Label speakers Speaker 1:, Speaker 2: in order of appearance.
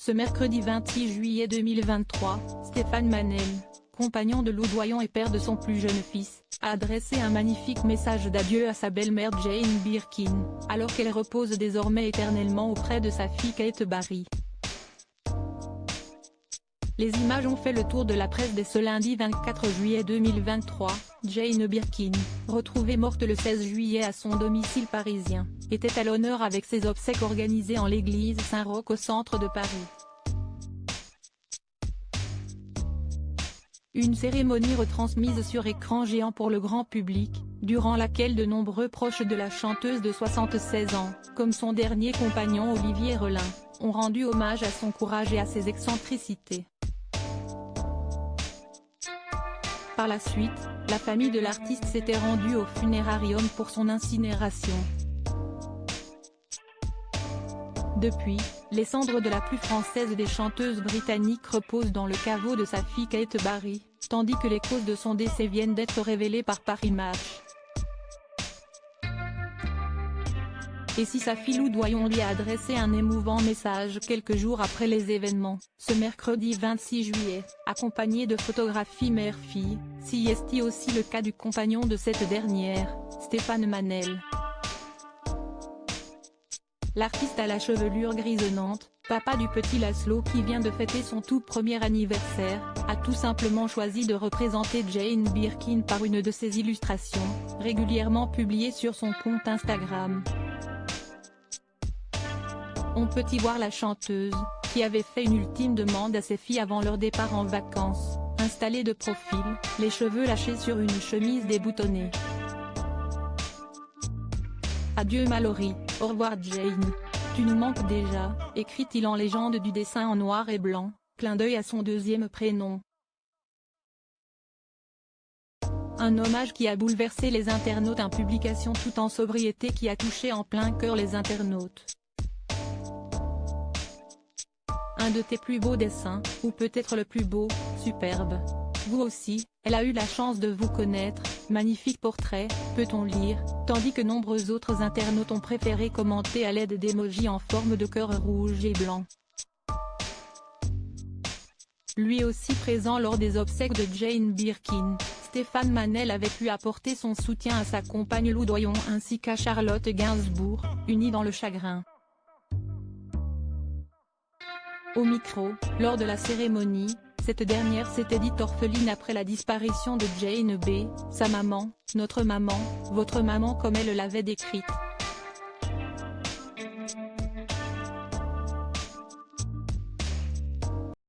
Speaker 1: Ce mercredi 26 juillet 2023, Stéphane Manel, compagnon de Lou Doyon et père de son plus jeune fils, a adressé un magnifique message d'adieu à sa belle-mère Jane Birkin, alors qu'elle repose désormais éternellement auprès de sa fille Kate Barry. Les images ont fait le tour de la presse dès ce lundi 24 juillet 2023. Jane Birkin, retrouvée morte le 16 juillet à son domicile parisien, était à l'honneur avec ses obsèques organisées en l'église Saint-Roch au centre de Paris. Une cérémonie retransmise sur écran géant pour le grand public, durant laquelle de nombreux proches de la chanteuse de 76 ans, comme son dernier compagnon Olivier Relin, ont rendu hommage à son courage et à ses excentricités. Par la suite, la famille de l'artiste s'était rendue au funérarium pour son incinération. Depuis, les cendres de la plus française des chanteuses britanniques reposent dans le caveau de sa fille Kate Barry, tandis que les causes de son décès viennent d'être révélées par Paris Match. Et si sa fille Lou Doyon lui a adressé un émouvant message quelques jours après les événements, ce mercredi 26 juillet, accompagné de photographies mère-fille, si est aussi le cas du compagnon de cette dernière, Stéphane Manel. L'artiste à la chevelure grisonnante, papa du petit Laszlo qui vient de fêter son tout premier anniversaire, a tout simplement choisi de représenter Jane Birkin par une de ses illustrations, régulièrement publiées sur son compte Instagram. On peut y voir la chanteuse, qui avait fait une ultime demande à ses filles avant leur départ en vacances, installée de profil, les cheveux lâchés sur une chemise déboutonnée. Adieu Mallory, au revoir Jane. Tu nous manques déjà, écrit-il en légende du dessin en noir et blanc, clin d'œil à son deuxième prénom. Un hommage qui a bouleversé les internautes, une publication tout en sobriété qui a touché en plein cœur les internautes. Un de tes plus beaux dessins, ou peut-être le plus beau, superbe. Vous aussi, elle a eu la chance de vous connaître, magnifique portrait, peut-on lire, tandis que nombreux autres internautes ont préféré commenter à l'aide d'émojis en forme de cœur rouge et blanc. Lui aussi présent lors des obsèques de Jane Birkin, Stéphane Manel avait pu apporter son soutien à sa compagne Lou Doyon ainsi qu'à Charlotte Gainsbourg, unis dans le chagrin. Au micro, lors de la cérémonie, cette dernière s'était dite orpheline après la disparition de Jane B, sa maman, notre maman, votre maman comme elle l'avait décrite.